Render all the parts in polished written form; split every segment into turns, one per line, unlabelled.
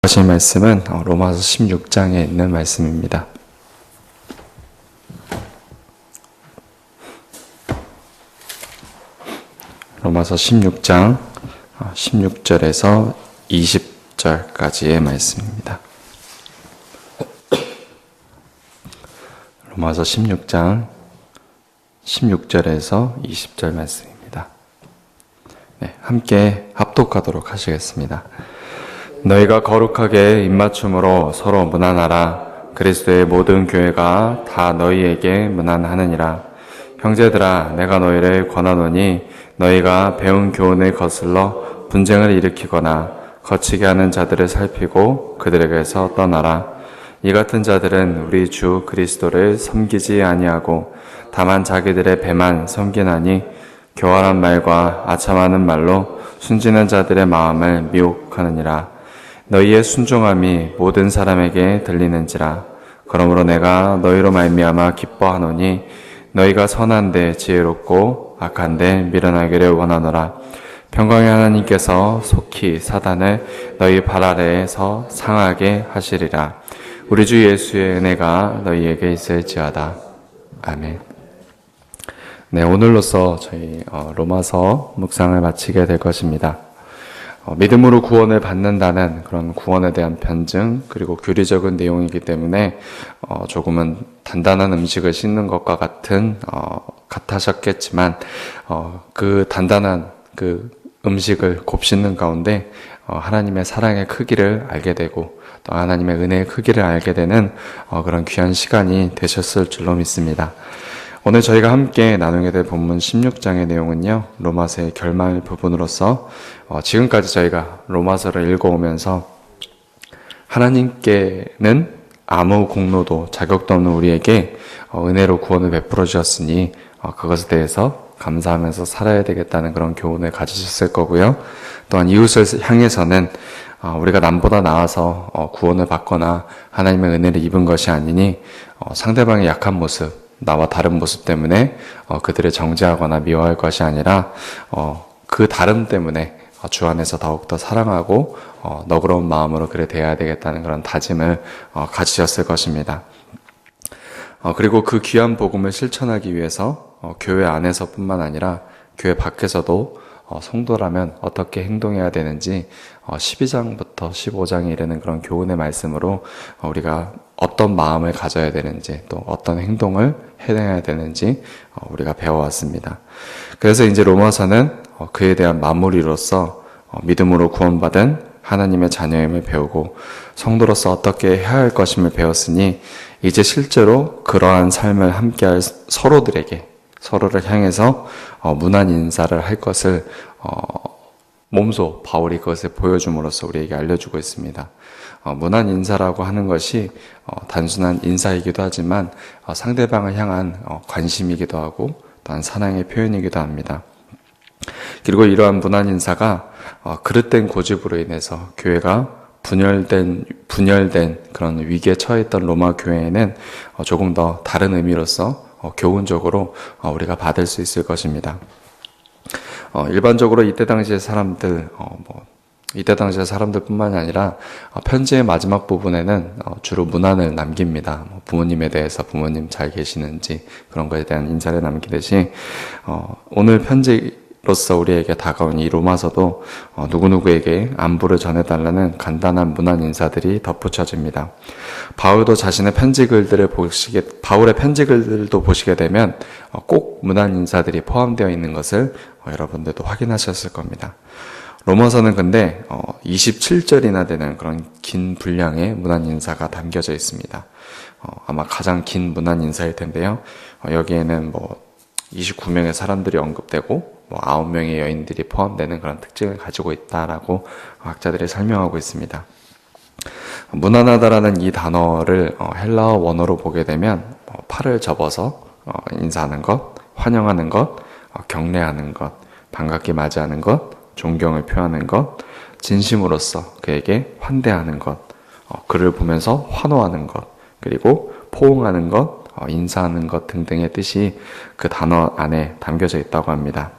하실 말씀은 로마서 16장에 있는 말씀입니다. 로마서 16장 16절에서 20절까지의 말씀입니다. 로마서 16장 16절에서 20절 말씀입니다. 네, 함께 합독하도록 하시겠습니다. 너희가 거룩하게 입맞춤으로 서로 문안하라. 그리스도의 모든 교회가 다 너희에게 문안하느니라. 형제들아, 내가 너희를 권하노니 너희가 배운 교훈을 거슬러 분쟁을 일으키거나 거치게 하는 자들을 살피고 그들에게서 떠나라. 이 같은 자들은 우리 주 그리스도를 섬기지 아니하고 다만 자기들의 배만 섬기나니 교활한 말과 아첨하는 말로 순진한 자들의 마음을 미혹하느니라. 너희의 순종함이 모든 사람에게 들리는지라. 그러므로 내가 너희로 말미암아 기뻐하노니 너희가 선한데 지혜롭고 악한데 미련하기를 원하노라. 평강의 하나님께서 속히 사단을 너희 발 아래에서 상하게 하시리라. 우리 주 예수의 은혜가 너희에게 있을지어다. 아멘. 네, 오늘로써 저희 로마서 묵상을 마치게 될 것입니다. 믿음으로 구원을 받는다는 그런 구원에 대한 편증, 그리고 교리적인 내용이기 때문에 조금은 단단한 음식을 씹는 것과 같으셨겠지만 그 단단한 그 음식을 곱씹는 가운데 하나님의 사랑의 크기를 알게 되고 또 하나님의 은혜의 크기를 알게 되는 그런 귀한 시간이 되셨을 줄로 믿습니다. 오늘 저희가 함께 나누게 될 본문 16장의 내용은요, 로마서의 결말 부분으로서 지금까지 저희가 로마서를 읽어오면서 하나님께는 아무 공로도 자격도 없는 우리에게 은혜로 구원을 베풀어 주셨으니 그것에 대해서 감사하면서 살아야 되겠다는 그런 교훈을 가지셨을 거고요. 또한 이웃을 향해서는 우리가 남보다 나아서 구원을 받거나 하나님의 은혜를 입은 것이 아니니 상대방의 약한 모습, 나와 다른 모습 때문에 그들을 정죄하거나 미워할 것이 아니라 그 다름 때문에 주 안에서 더욱더 사랑하고 너그러운 마음으로 그를 대해야 되겠다는 그런 다짐을 가지셨을 것입니다. 그리고 그 귀한 복음을 실천하기 위해서 교회 안에서뿐만 아니라 교회 밖에서도 성도라면 어떻게 행동해야 되는지 12장부터 15장에 이르는 그런 교훈의 말씀으로 우리가 어떤 마음을 가져야 되는지 또 어떤 행동을 해내야 되는지 우리가 배워왔습니다. 그래서 이제 로마서는 그에 대한 마무리로서 믿음으로 구원받은 하나님의 자녀임을 배우고 성도로서 어떻게 해야 할 것임을 배웠으니 이제 실제로 그러한 삶을 함께할 서로를 향해서 문안 인사를 할 것을 몸소 바울이 그것을 보여줌으로써 우리에게 알려주고 있습니다. 문안 인사라고 하는 것이 단순한 인사이기도 하지만 상대방을 향한 관심이기도 하고 또한 사랑의 표현이기도 합니다. 그리고 이러한 문안 인사가 그릇된 고집으로 인해서 교회가 분열된 그런 위기에 처했던 로마 교회에는 조금 더 다른 의미로서 교훈적으로 우리가 받을 수 있을 것입니다. 일반적으로 이때 당시의 사람들뿐만이 아니라 편지의 마지막 부분에는 주로 문안을 남깁니다. 부모님에 대해서 부모님 잘 계시는지 그런 것에 대한 인사를 남기듯이 오늘 편지로서 우리에게 다가온 이 로마서도 누구누구에게 안부를 전해달라는 간단한 문안 인사들이 덧붙여집니다. 바울의 편지 글들도 보시게 되면 꼭 문안 인사들이 포함되어 있는 것을 여러분들도 확인하셨을 겁니다. 로마서는 근데 27절이나 되는 그런 긴 분량의 문안 인사가 담겨져 있습니다. 아마 가장 긴 문안 인사일 텐데요. 여기에는 29명의 사람들이 언급되고 9명의 여인들이 포함되는 그런 특징을 가지고 있다라고 학자들이 설명하고 있습니다. 문안하다라는 이 단어를 헬라어 원어로 보게 되면 팔을 접어서 인사하는 것, 환영하는 것, 경례하는 것, 반갑게 맞이하는 것, 존경을 표하는 것, 진심으로써 그에게 환대하는 것, 그를 보면서 환호하는 것, 그리고 포옹하는 것, 인사하는 것 등등의 뜻이 그 단어 안에 담겨져 있다고 합니다.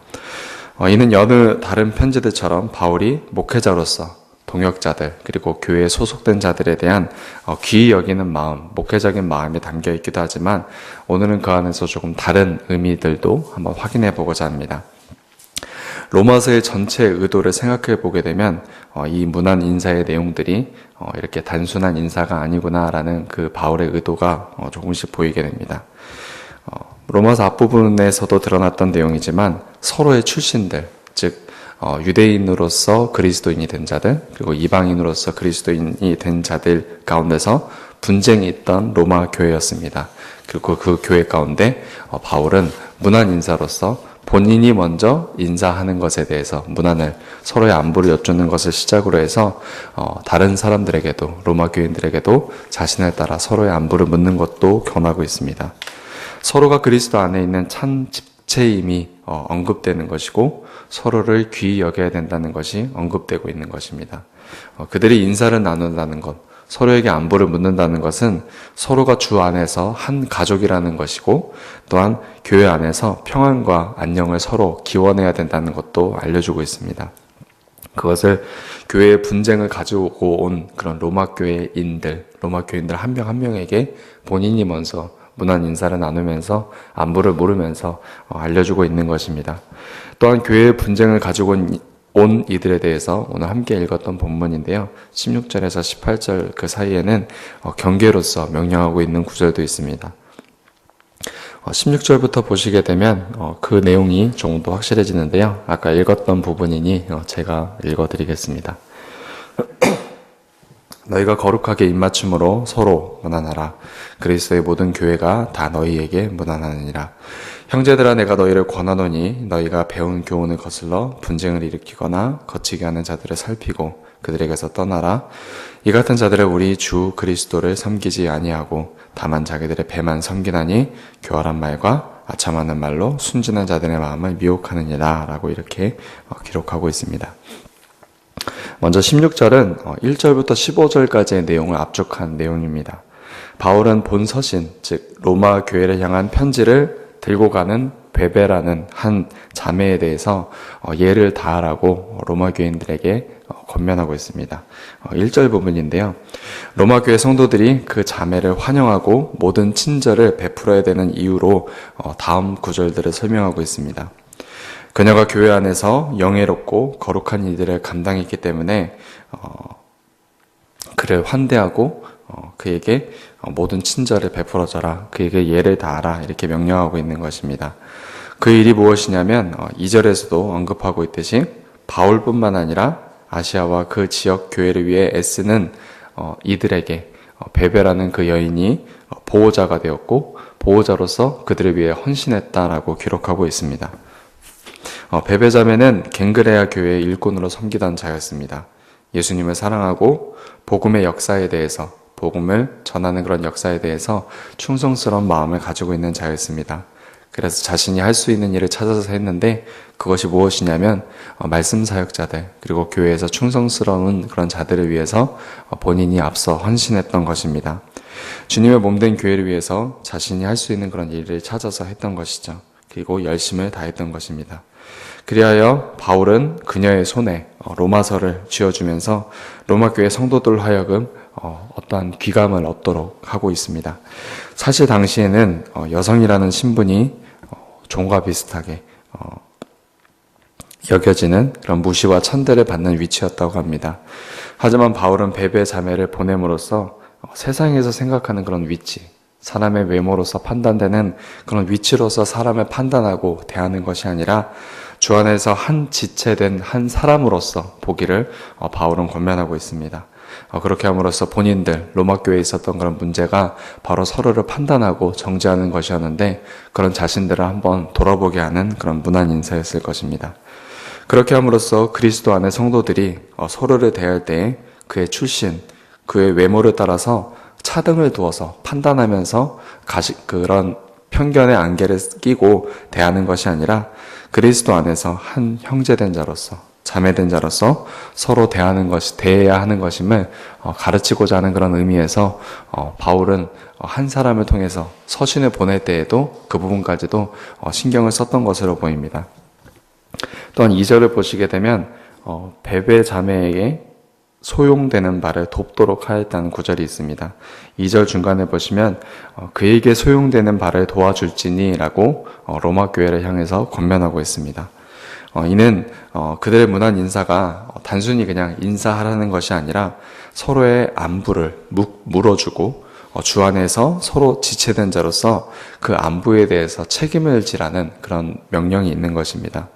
이는 여느 다른 편지들처럼 바울이 목회자로서 동역자들 그리고 교회에 소속된 자들에 대한 귀히 여기는 마음, 목회적인 마음이 담겨 있기도 하지만 오늘은 그 안에서 조금 다른 의미들도 한번 확인해 보고자 합니다. 로마서의 전체 의도를 생각해 보게 되면 이 문안 인사의 내용들이 이렇게 단순한 인사가 아니구나라는 그 바울의 의도가 조금씩 보이게 됩니다. 로마서 앞부분에서도 드러났던 내용이지만 서로의 출신들, 즉 유대인으로서 그리스도인이 된 자들 그리고 이방인으로서 그리스도인이 된 자들 가운데서 분쟁이 있던 로마 교회였습니다. 그리고 그 교회 가운데 바울은 문안 인사로서 본인이 먼저 인사하는 것에 대해서 문안을 서로의 안부를 여쭙는 것을 시작으로 해서 다른 사람들에게도 로마 교인들에게도 자신을 따라 서로의 안부를 묻는 것도 권하고 있습니다. 서로가 그리스도 안에 있는 참 집체임이 언급되는 것이고 서로를 귀히 여겨야 된다는 것이 언급되고 있는 것입니다. 그들이 인사를 나눈다는 것, 서로에게 안부를 묻는다는 것은 서로가 주 안에서 한 가족이라는 것이고 또한 교회 안에서 평안과 안녕을 서로 기원해야 된다는 것도 알려주고 있습니다. 그것을 교회의 분쟁을 가지고 온 그런 로마 교인들 한 명 한 명에게 본인이 먼저 문안 인사를 나누면서 안부를 물으면서 알려주고 있는 것입니다. 또한 교회의 분쟁을 가지고 온 이들에 대해서 오늘 함께 읽었던 본문인데요. 16절에서 18절 그 사이에는 경계로서 명령하고 있는 구절도 있습니다. 16절부터 보시게 되면 그 내용이 조금 더 확실해지는데요. 아까 읽었던 부분이니 제가 읽어드리겠습니다. 너희가 거룩하게 입맞춤으로 서로 문안하라. 그리스도의 모든 교회가 다 너희에게 문안하느니라. 형제들아 내가 너희를 권하노니 너희가 배운 교훈을 거슬러 분쟁을 일으키거나 거치게 하는 자들을 살피고 그들에게서 떠나라. 이 같은 자들을 우리 주 그리스도를 섬기지 아니하고 다만 자기들의 배만 섬기나니 교활한 말과 아첨하는 말로 순진한 자들의 마음을 미혹하느니라 라고 이렇게 기록하고 있습니다. 먼저 16절은 1절부터 15절까지의 내용을 압축한 내용입니다. 바울은 본 서신, 즉 로마 교회를 향한 편지를 들고 가는 베베라는 한 자매에 대해서 예를 다하라고 로마 교인들에게 권면하고 있습니다. 1절 부분인데요. 로마 교회 성도들이 그 자매를 환영하고 모든 친절을 베풀어야 되는 이유로 다음 구절들을 설명하고 있습니다. 그녀가 교회 안에서 영예롭고 거룩한 일들을 감당했기 때문에 그를 환대하고 그에게 모든 친절을 베풀어줘라. 그에게 예를 다하라. 이렇게 명령하고 있는 것입니다. 그 일이 무엇이냐면 2절에서도 언급하고 있듯이 바울뿐만 아니라 아시아와 그 지역 교회를 위해 애쓰는 이들에게 베베라는 그 여인이 보호자가 되었고 보호자로서 그들을 위해 헌신했다라고 기록하고 있습니다. 베베 자매는 갱그레아 교회의 일꾼으로 섬기던 자였습니다. 예수님을 사랑하고 복음의 역사에 대해서 복음을 전하는 그런 역사에 대해서 충성스러운 마음을 가지고 있는 자였습니다. 그래서 자신이 할 수 있는 일을 찾아서 했는데 그것이 무엇이냐면 말씀 사역자들 그리고 교회에서 충성스러운 그런 자들을 위해서 본인이 앞서 헌신했던 것입니다. 주님의 몸된 교회를 위해서 자신이 할 수 있는 그런 일을 찾아서 했던 것이죠. 그리고 열심을 다했던 것입니다. 그리하여 바울은 그녀의 손에 로마서를 쥐어주면서 로마 교회 성도들 하여금 어떠한 귀감을 얻도록 하고 있습니다. 사실 당시에는 여성이라는 신분이 종과 비슷하게 여겨지는 그런 무시와 천대를 받는 위치였다고 합니다. 하지만 바울은 베베 자매를 보냄으로써 세상에서 생각하는 그런 위치, 사람의 외모로서 판단되는 그런 위치로서 사람을 판단하고 대하는 것이 아니라 주 안에서 한 지체된 한 사람으로서 보기를 바울은 권면하고 있습니다. 그렇게 함으로써 본인들 로마 교회에 있었던 그런 문제가 바로 서로를 판단하고 정죄하는 것이었는데 그런 자신들을 한번 돌아보게 하는 그런 문안 인사였을 것입니다. 그렇게 함으로써 그리스도 안의 성도들이 서로를 대할 때 그의 출신, 그의 외모를 따라서 차등을 두어서 판단하면서 그런 편견의 안개를 끼고 대하는 것이 아니라 그리스도 안에서 한 형제된 자로서 자매된 자로서 서로 대해야 하는 것임을 가르치고자 하는 그런 의미에서 바울은 한 사람을 통해서 서신을 보낼 때에도 그 부분까지도 신경을 썼던 것으로 보입니다. 또한 2절을 보시게 되면 베베 자매에게 소용되는 바를 돕도록 하였다는 구절이 있습니다. 2절 중간에 보시면 그에게 소용되는 바를 도와줄지니 라고 로마 교회를 향해서 권면하고 있습니다. 이는 그들의 문안 인사가 단순히 그냥 인사하라는 것이 아니라 서로의 안부를 물어주고 주 안에서 서로 지체된 자로서 그 안부에 대해서 책임을 지라는 그런 명령이 있는 것입니다.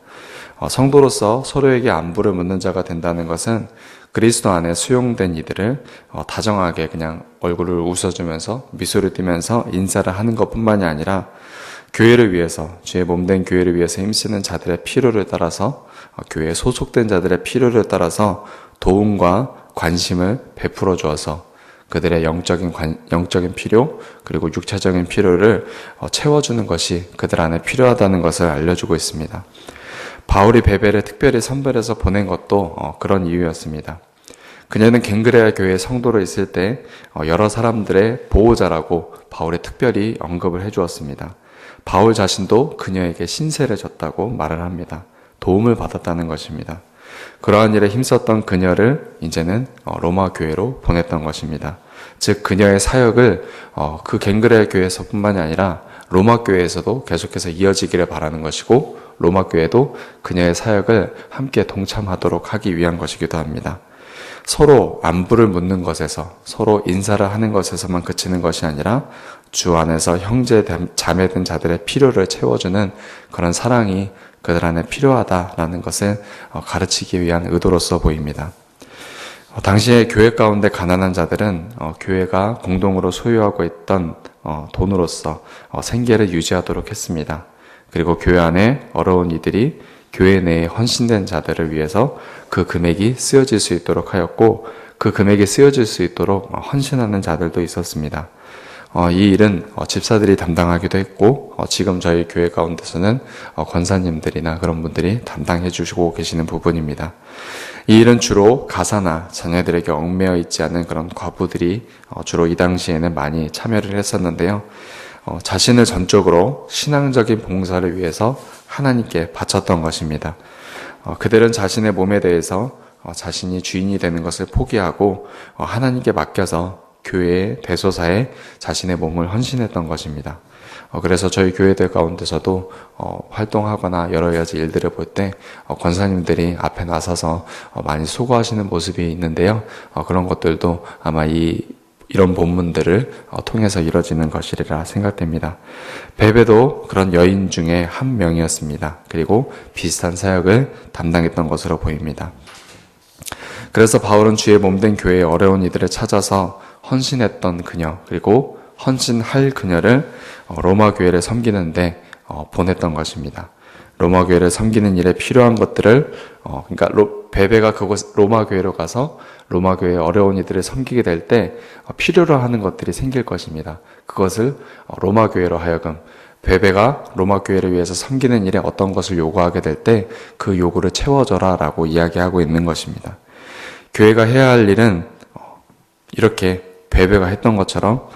성도로서 서로에게 안부를 묻는 자가 된다는 것은 그리스도 안에 수용된 이들을 다정하게 그냥 얼굴을 웃어주면서 미소를 띠면서 인사를 하는 것뿐만이 아니라 교회를 위해서, 주의 몸된 교회를 위해서 힘쓰는 자들의 필요를 따라서, 교회에 소속된 자들의 필요를 따라서 도움과 관심을 베풀어 주어서 그들의 영적인 필요, 그리고 육체적인 필요를 채워주는 것이 그들 안에 필요하다는 것을 알려주고 있습니다. 바울이 베베를 특별히 선별해서 보낸 것도 그런 이유였습니다. 그녀는 갱그레아 교회의 성도로 있을 때 여러 사람들의 보호자라고 바울이 특별히 언급을 해주었습니다. 바울 자신도 그녀에게 신세를 졌다고 말을 합니다. 도움을 받았다는 것입니다. 그러한 일에 힘썼던 그녀를 이제는 로마 교회로 보냈던 것입니다. 즉 그녀의 사역을 그 갱그레아 교회에서뿐만이 아니라 로마 교회에서도 계속해서 이어지기를 바라는 것이고 로마 교회도 그녀의 사역을 함께 동참하도록 하기 위한 것이기도 합니다. 서로 안부를 묻는 것에서 서로 인사를 하는 것에서만 그치는 것이 아니라 주 안에서 형제 자매된 자들의 필요를 채워주는 그런 사랑이 그들 안에 필요하다라는 것을 가르치기 위한 의도로서 보입니다. 당시에 교회 가운데 가난한 자들은 교회가 공동으로 소유하고 있던 돈으로서 생계를 유지하도록 했습니다. 그리고 교회 안에 어려운 이들이 교회 내에 헌신된 자들을 위해서 그 금액이 쓰여질 수 있도록 하였고 그 금액이 쓰여질 수 있도록 헌신하는 자들도 있었습니다. 이 일은 집사들이 담당하기도 했고 지금 저희 교회 가운데서는 권사님들이나 그런 분들이 담당해 주시고 계시는 부분입니다. 이 일은 주로 가사나 자녀들에게 얽매여 있지 않은 그런 과부들이 주로 이 당시에는 많이 참여를 했었는데요. 자신을 전적으로 신앙적인 봉사를 위해서 하나님께 바쳤던 것입니다. 그들은 자신의 몸에 대해서 자신이 주인이 되는 것을 포기하고 하나님께 맡겨서 교회의 대소사에 자신의 몸을 헌신했던 것입니다. 그래서 저희 교회들 가운데서도 활동하거나 여러 가지 일들을 볼 때 권사님들이 앞에 나서서 많이 수고하시는 모습이 있는데요. 그런 것들도 아마 이런 본문들을 통해서 이루어지는 것이리라 생각됩니다. 베베도 그런 여인 중에 한 명이었습니다. 그리고 비슷한 사역을 담당했던 것으로 보입니다. 그래서 바울은 주의 몸된 교회의 어려운 이들을 찾아서 헌신했던 그녀, 그리고 헌신할 그녀를 로마 교회를 섬기는데 보냈던 것입니다. 로마 교회를 섬기는 일에 필요한 것들을 그러니까 베베가 로마 교회로 가서 로마 교회의 어려운 이들을 섬기게 될 때 필요로 하는 것들이 생길 것입니다. 그것을 로마 교회로 하여금 베베가 로마 교회를 위해서 섬기는 일에 어떤 것을 요구하게 될 때 그 요구를 채워줘라 라고 이야기하고 있는 것입니다. 교회가 해야 할 일은 이렇게 베베가 했던 것처럼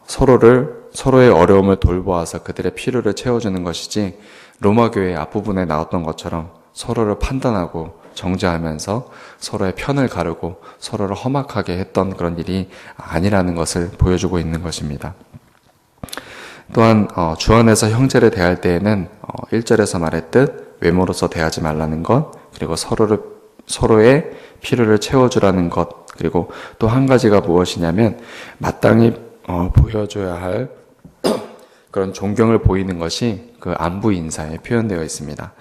서로의 어려움을 돌보아서 그들의 필요를 채워주는 것이지 로마 교회의 앞부분에 나왔던 것처럼 서로를 판단하고 정죄하면서 서로의 편을 가르고 서로를 험악하게 했던 그런 일이 아니라는 것을 보여주고 있는 것입니다. 또한 주 안에서 형제를 대할 때에는 1절에서 말했듯 외모로서 대하지 말라는 것, 그리고 서로의 필요를 채워주라는 것, 그리고 또 한 가지가 무엇이냐면 마땅히 보여줘야 할 그런 존경을 보이는 것이 그 안부 인사에 표현되어 있습니다.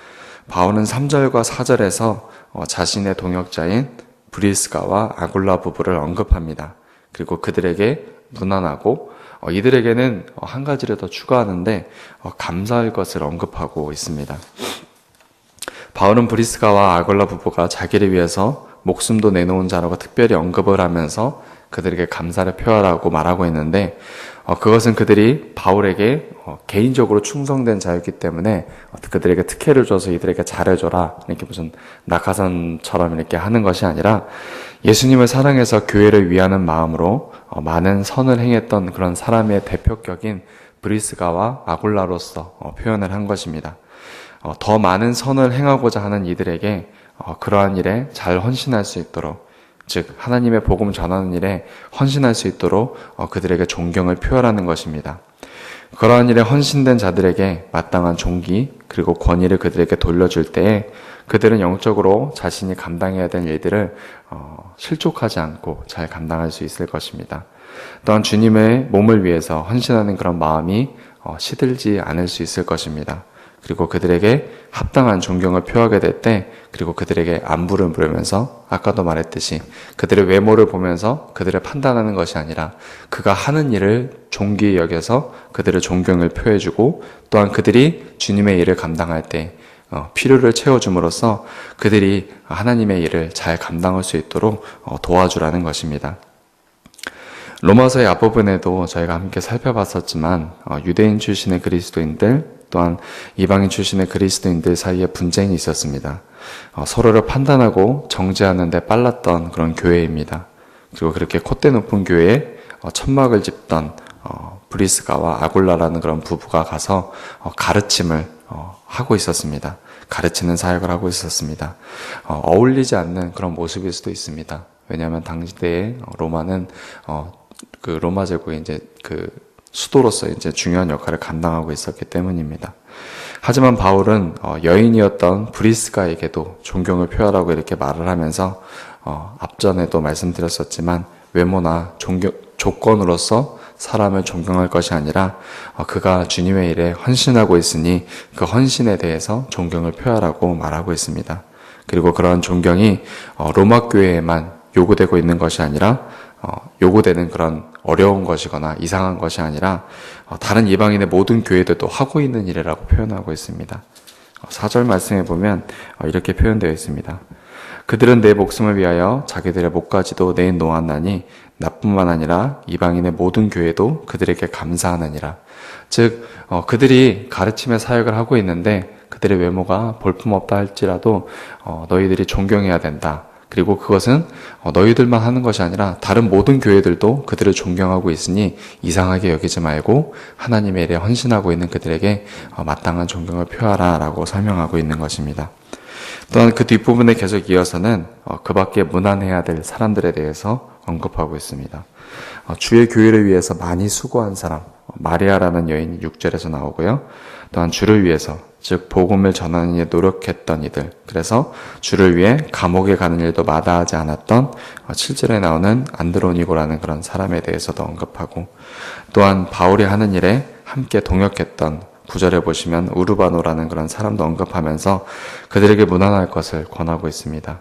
바울은 3절과 4절에서 자신의 동역자인 브리스가와 아굴라 부부를 언급합니다. 그리고 그들에게 무난하고 이들에게는 한 가지를 더 추가하는데 감사할 것을 언급하고 있습니다. 바울은 브리스가와 아굴라 부부가 자기를 위해서 목숨도 내놓은 자라고 특별히 언급을 하면서 그들에게 감사를 표하라고 말하고 있는데 그것은 그들이 바울에게 개인적으로 충성된 자였기 때문에 그들에게 특혜를 줘서 이들에게 잘해줘라 이렇게 무슨 낙하산처럼 이렇게 하는 것이 아니라 예수님을 사랑해서 교회를 위하는 마음으로 많은 선을 행했던 그런 사람의 대표격인 브리스가와 아굴라로서 표현을 한 것입니다. 더 많은 선을 행하고자 하는 이들에게 그러한 일에 잘 헌신할 수 있도록 즉 하나님의 복음 전하는 일에 헌신할 수 있도록 그들에게 존경을 표하라는 것입니다. 그러한 일에 헌신된 자들에게 마땅한 존귀 그리고 권위를 그들에게 돌려줄 때에 그들은 영적으로 자신이 감당해야 될 일들을 실족하지 않고 잘 감당할 수 있을 것입니다. 또한 주님의 몸을 위해서 헌신하는 그런 마음이 시들지 않을 수 있을 것입니다. 그리고 그들에게 합당한 존경을 표하게 될 때, 그리고 그들에게 안부를 물으면서 아까도 말했듯이 그들의 외모를 보면서 그들을 판단하는 것이 아니라 그가 하는 일을 존귀히 여겨서 그들의 존경을 표해주고, 또한 그들이 주님의 일을 감당할 때 필요를 채워줌으로써 그들이 하나님의 일을 잘 감당할 수 있도록 도와주라는 것입니다. 로마서의 앞부분에도 저희가 함께 살펴봤었지만 유대인 출신의 그리스도인들 또한 이방인 출신의 그리스도인들 사이에 분쟁이 있었습니다. 서로를 판단하고 정죄하는 데 빨랐던 그런 교회입니다. 그리고 그렇게 콧대 높은 교회에 천막을 짚던 브리스가와 아굴라라는 그런 부부가 가서 가르침을 하고 있었습니다. 가르치는 사역을 하고 있었습니다. 어울리지 않는 그런 모습일 수도 있습니다. 왜냐하면 당시대의 로마는 그 로마 제국의 이제 그 수도로서 이제 중요한 역할을 감당하고 있었기 때문입니다. 하지만 바울은 여인이었던 브리스가에게도 존경을 표하라고 이렇게 말을 하면서 앞전에도 말씀드렸었지만 외모나 조건으로서 사람을 존경할 것이 아니라 그가 주님의 일에 헌신하고 있으니 그 헌신에 대해서 존경을 표하라고 말하고 있습니다. 그리고 그러한 존경이 로마 교회에만 요구되고 있는 것이 아니라 요구되는 그런 어려운 것이거나 이상한 것이 아니라 다른 이방인의 모든 교회들도 하고 있는 일이라고 표현하고 있습니다. 4절 말씀에 보면 이렇게 표현되어 있습니다. 그들은 내 목숨을 위하여 자기들의 목까지도 내인 놓았나니 나뿐만 아니라 이방인의 모든 교회도 그들에게 감사하느니라. 즉 그들이 가르침의 사역을 하고 있는데 그들의 외모가 볼품없다 할지라도 너희들이 존경해야 된다. 그리고 그것은 너희들만 하는 것이 아니라 다른 모든 교회들도 그들을 존경하고 있으니 이상하게 여기지 말고 하나님의 일에 헌신하고 있는 그들에게 마땅한 존경을 표하라 라고 설명하고 있는 것입니다. 또한 그 뒷부분에 계속 이어서는 그 밖에 문안해야 될 사람들에 대해서 언급하고 있습니다. 주의 교회를 위해서 많이 수고한 사람, 마리아라는 여인이 6절에서 나오고요. 또한 주를 위해서, 즉 복음을 전하는 일에 노력했던 이들, 그래서 주를 위해 감옥에 가는 일도 마다하지 않았던 7절에 나오는 안드로니고라는 그런 사람에 대해서도 언급하고, 또한 바울이 하는 일에 함께 동역했던 9절에 보시면 우르바노라는 그런 사람도 언급하면서 그들에게 문안할 것을 권하고 있습니다.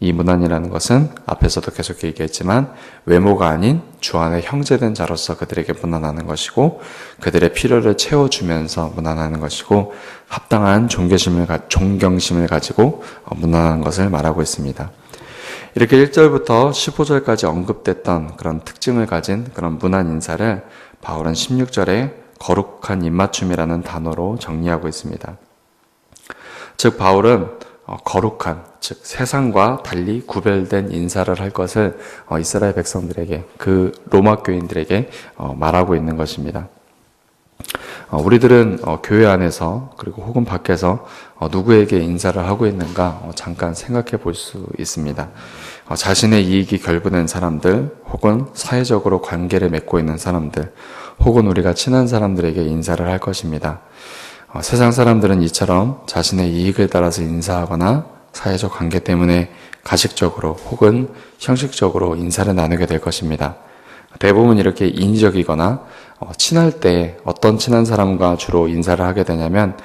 이 문안이라는 것은 앞에서도 계속 얘기했지만 외모가 아닌 주 안에 형제된 자로서 그들에게 문안하는 것이고 그들의 필요를 채워주면서 문안하는 것이고 합당한 존경심을 가지고 문안하는 것을 말하고 있습니다. 이렇게 1절부터 15절까지 언급됐던 그런 특징을 가진 그런 문안 인사를 바울은 16절에 거룩한 입맞춤이라는 단어로 정리하고 있습니다. 즉 바울은 거룩한, 즉 세상과 달리 구별된 인사를 할 것을 이스라엘 백성들에게, 그 로마 교인들에게 말하고 있는 것입니다. 우리들은 교회 안에서 그리고 혹은 밖에서 누구에게 인사를 하고 있는가 잠깐 생각해 볼 수 있습니다. 자신의 이익이 결부된 사람들, 혹은 사회적으로 관계를 맺고 있는 사람들, 혹은 우리가 친한 사람들에게 인사를 할 것입니다. 세상 사람들은 이처럼 자신의 이익을 따라서 인사하거나 사회적 관계 때문에 가식적으로 혹은 형식적으로 인사를 나누게 될 것입니다. 대부분 이렇게 인위적이거나 친할 때 어떤 친한 사람과 주로 인사를 하게 되냐면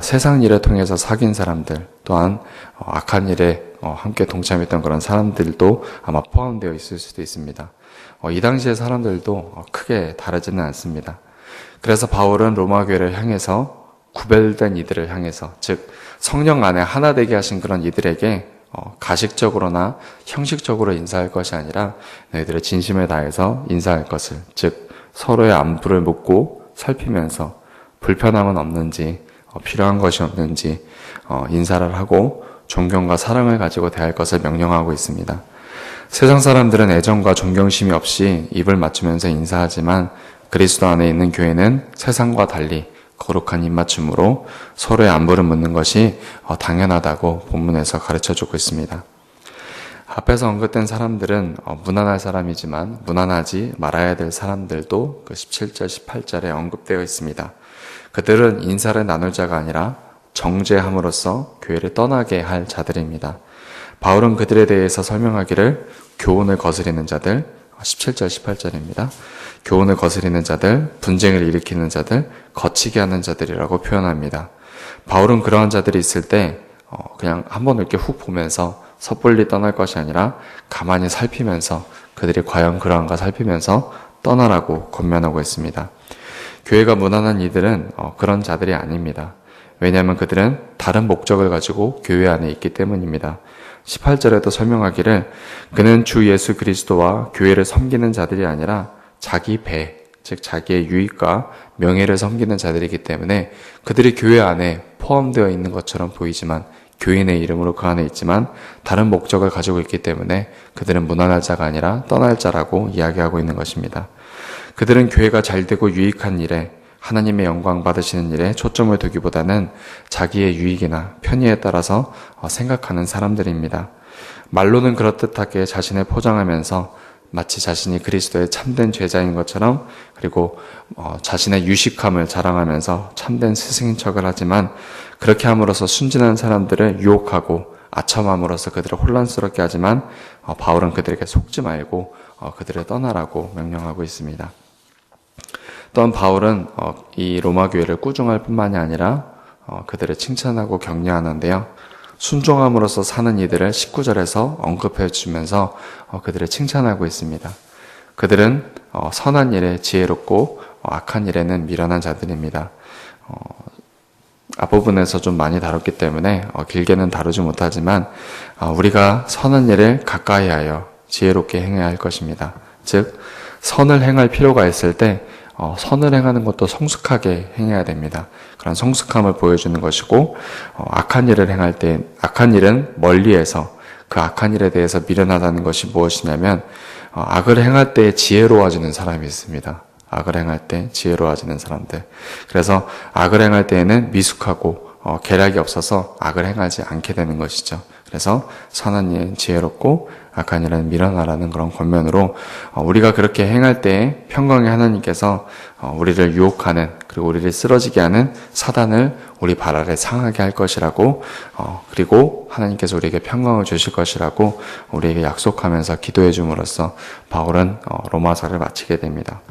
세상 일을 통해서 사귄 사람들, 또한 악한 일에 함께 동참했던 그런 사람들도 아마 포함되어 있을 수도 있습니다. 이 당시의 사람들도 크게 다르지는 않습니다. 그래서 바울은 로마 교회를 향해서 구별된 이들을 향해서, 즉 성령 안에 하나 되게 하신 그런 이들에게 가식적으로나 형식적으로 인사할 것이 아니라 너희들의 진심을 다해서 인사할 것을, 즉 서로의 안부를 묻고 살피면서 불편함은 없는지, 필요한 것이 없는지 인사를 하고 존경과 사랑을 가지고 대할 것을 명령하고 있습니다. 세상 사람들은 애정과 존경심이 없이 입을 맞추면서 인사하지만 그리스도 안에 있는 교회는 세상과 달리 거룩한 입맞춤으로 서로의 안부를 묻는 것이 당연하다고 본문에서 가르쳐주고 있습니다. 앞에서 언급된 사람들은 무난할 사람이지만 무난하지 말아야 될 사람들도 그 17절, 18절에 언급되어 있습니다. 그들은 인사를 나눌 자가 아니라 정죄함으로써 교회를 떠나게 할 자들입니다. 바울은 그들에 대해서 설명하기를 교훈을 거스리는 자들, 17절, 18절입니다. 교훈을 거스리는 자들, 분쟁을 일으키는 자들, 거치게 하는 자들이라고 표현합니다. 바울은 그러한 자들이 있을 때 그냥 한번 이렇게 훅 보면서 섣불리 떠날 것이 아니라 가만히 살피면서 그들이 과연 그러한가 살피면서 떠나라고 권면하고 있습니다. 교회가 무난한 이들은 그런 자들이 아닙니다. 왜냐하면 그들은 다른 목적을 가지고 교회 안에 있기 때문입니다. 18절에도 설명하기를 그는 주 예수 그리스도와 교회를 섬기는 자들이 아니라 자기 배, 즉 자기의 유익과 명예를 섬기는 자들이기 때문에 그들이 교회 안에 포함되어 있는 것처럼 보이지만 교인의 이름으로 그 안에 있지만 다른 목적을 가지고 있기 때문에 그들은 무난할 자가 아니라 떠날 자라고 이야기하고 있는 것입니다. 그들은 교회가 잘되고 유익한 일에 하나님의 영광 받으시는 일에 초점을 두기보다는 자기의 유익이나 편의에 따라서 생각하는 사람들입니다. 말로는 그렇듯하게 자신을 포장하면서 마치 자신이 그리스도의 참된 제자인 것처럼 그리고 자신의 유식함을 자랑하면서 참된 스승인 척을 하지만 그렇게 함으로써 순진한 사람들을 유혹하고 아첨함으로써 그들을 혼란스럽게 하지만 바울은 그들에게 속지 말고 그들을 떠나라고 명령하고 있습니다. 또한 바울은 이 로마 교회를 꾸중할 뿐만이 아니라 그들을 칭찬하고 격려하는데요. 순종함으로써 사는 이들을 19절에서 언급해 주면서 그들을 칭찬하고 있습니다. 그들은 선한 일에 지혜롭고 악한 일에는 미련한 자들입니다. 앞부분에서 좀 많이 다뤘기 때문에 길게는 다루지 못하지만 우리가 선한 일을 가까이 하여 지혜롭게 행해야 할 것입니다. 즉 선을 행할 필요가 있을 때 선을 행하는 것도 성숙하게 행해야 됩니다. 그런 성숙함을 보여주는 것이고 악한 일을 행할 때 악한 일은 멀리해서 그 악한 일에 대해서 미련하다는 것이 무엇이냐면 악을 행할 때 지혜로워지는 사람이 있습니다. 악을 행할 때 지혜로워지는 사람들. 그래서 악을 행할 때에는 미숙하고 계략이 없어서 악을 행하지 않게 되는 것이죠. 그래서 선한 일은 지혜롭고 악한 일은 미련하라는 그런 권면으로 우리가 그렇게 행할 때 평강의 하나님께서 우리를 유혹하는 그리고 우리를 쓰러지게 하는 사단을 우리 발 아래 상하게 할 것이라고 그리고 하나님께서 우리에게 평강을 주실 것이라고 우리에게 약속하면서 기도해 줌으로써 바울은 로마서를 마치게 됩니다.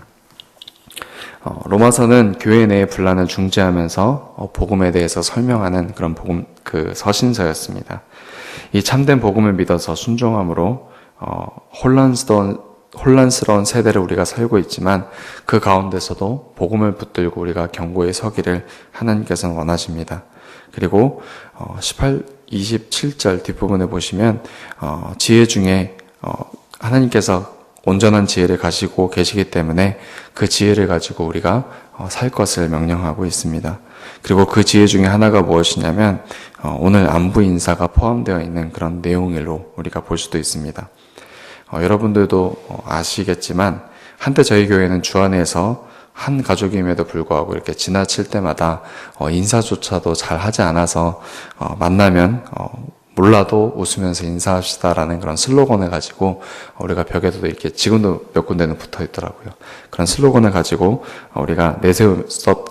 로마서는 교회 내의 분란을 중재하면서 복음에 대해서 설명하는 그런 서신서였습니다. 이 참된 복음을 믿어서 순종함으로 혼란스러운 세대를 우리가 살고 있지만 그 가운데서도 복음을 붙들고 우리가 견고히 서기를 하나님께서는 원하십니다. 그리고 27절 뒷부분에 보시면 지혜 중에 하나님께서 온전한 지혜를 가지고 계시기 때문에 그 지혜를 가지고 우리가 살 것을 명령하고 있습니다. 그리고 그 지혜 중에 하나가 무엇이냐면 오늘 안부 인사가 포함되어 있는 그런 내용으로 우리가 볼 수도 있습니다. 여러분들도 아시겠지만 한때 저희 교회는 주 안에서 한 가족임에도 불구하고 이렇게 지나칠 때마다 인사조차도 잘 하지 않아서 만나면 몰라도 웃으면서 인사합시다라는 그런 슬로건을 가지고 우리가 벽에도 이렇게 지금도 몇 군데는 붙어 있더라고요. 그런 슬로건을 가지고 우리가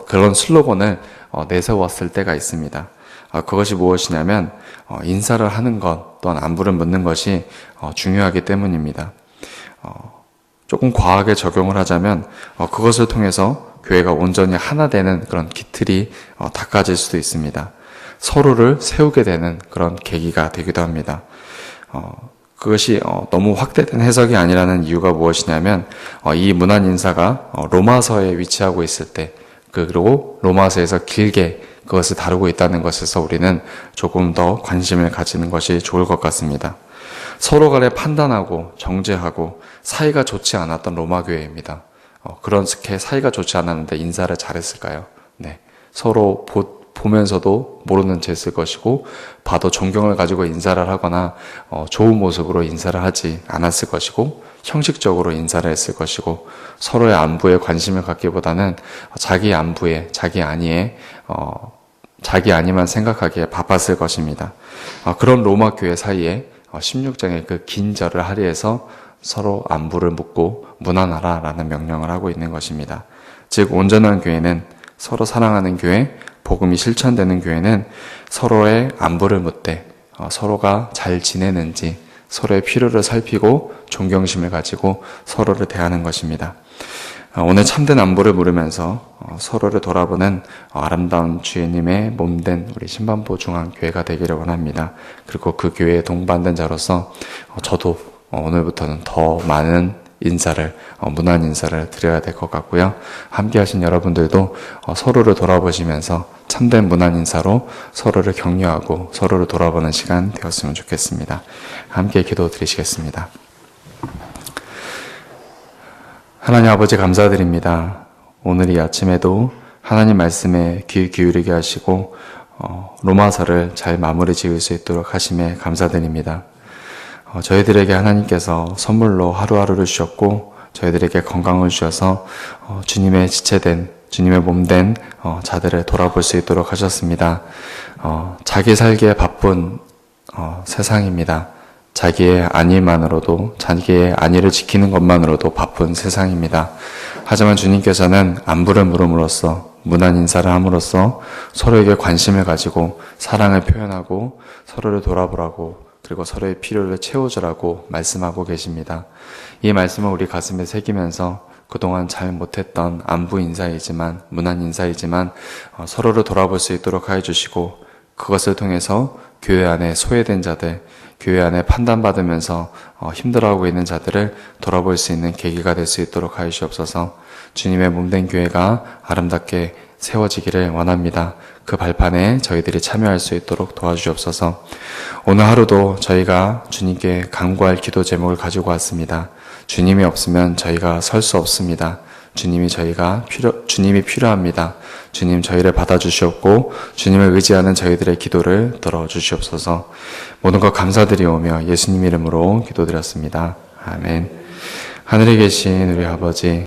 그런 슬로건을 내세웠을 때가 있습니다. 그것이 무엇이냐면 인사를 하는 것 또한 안부를 묻는 것이 중요하기 때문입니다. 조금 과하게 적용을 하자면 그것을 통해서 교회가 온전히 하나 되는 그런 기틀이 닦아질 수도 있습니다. 서로를 세우게 되는 그런 계기가 되기도 합니다. 그것이 너무 확대된 해석이 아니라는 이유가 무엇이냐면 이 문안 인사가 로마서에 위치하고 있을 때 그리고 로마서에서 길게 그것을 다루고 있다는 것에서 우리는 조금 더 관심을 가지는 것이 좋을 것 같습니다. 서로 간에 판단하고 정죄하고 사이가 좋지 않았던 로마 교회입니다. 그렇게 사이가 좋지 않았는데 인사를 잘했을까요? 네. 서로 보면서도 모르는 채 했을 것이고 봐도 존경을 가지고 인사를 하거나 좋은 모습으로 인사를 하지 않았을 것이고 형식적으로 인사를 했을 것이고 서로의 안부에 관심을 갖기보다는 자기 안부에 자기 안위에 자기 안위만 생각하기에 바빴을 것입니다. 그런 로마 교회 사이에 16장의 그 긴 절을 할애해서 서로 안부를 묻고 문안하라 라는 명령을 하고 있는 것입니다. 즉 온전한 교회는 서로 사랑하는 교회, 복음이 실천되는 교회는 서로의 안부를 묻되 서로가 잘 지내는지 서로의 필요를 살피고 존경심을 가지고 서로를 대하는 것입니다. 오늘 참된 안부를 물으면서 서로를 돌아보는 아름다운 주님의 몸된 우리 신반포 중앙교회가 되기를 원합니다. 그리고 그 교회에 동반된 자로서 저도 오늘부터는 더 많은 인사를, 문안 인사를 드려야 될 것 같고요. 함께 하신 여러분들도 서로를 돌아보시면서 참된 문안 인사로 서로를 격려하고 서로를 돌아보는 시간 되었으면 좋겠습니다. 함께 기도 드리시겠습니다. 하나님 아버지 감사드립니다. 오늘 이 아침에도 하나님 말씀에 귀 기울이게 하시고 로마서를 잘 마무리 지을 수 있도록 하심에 감사드립니다. 저희들에게 하나님께서 선물로 하루하루를 주셨고 저희들에게 건강을 주셔서 주님의 지체된 주님의 몸된 자들을 돌아볼 수 있도록 하셨습니다. 자기 살기에 바쁜 세상입니다. 자기의 안위만으로도 자기의 안위를 지키는 것만으로도 바쁜 세상입니다. 하지만 주님께서는 안부를 물음으로써 문안 인사를 함으로써 서로에게 관심을 가지고 사랑을 표현하고 서로를 돌아보라고 그리고 서로의 필요를 채워주라고 말씀하고 계십니다. 이 말씀을 우리 가슴에 새기면서 그동안 잘 못했던 안부 인사이지만 문안 인사이지만 서로를 돌아볼 수 있도록 하여 주시고 그것을 통해서 교회 안에 소외된 자들, 교회 안에 판단받으면서 힘들어하고 있는 자들을 돌아볼 수 있는 계기가 될 수 있도록 하여 주옵소서. 주님의 몸된 교회가 아름답게 세워지기를 원합니다. 그 발판에 저희들이 참여할 수 있도록 도와주옵소서. 오늘 하루도 저희가 주님께 간구할 기도 제목을 가지고 왔습니다. 주님이 없으면 저희가 설 수 없습니다. 주님이 필요합니다. 주님 저희를 받아주시옵고 주님을 의지하는 저희들의 기도를 들어주시옵소서. 모든 것 감사드리오며 예수님 이름으로 기도드렸습니다. 아멘. 하늘에 계신 우리 아버지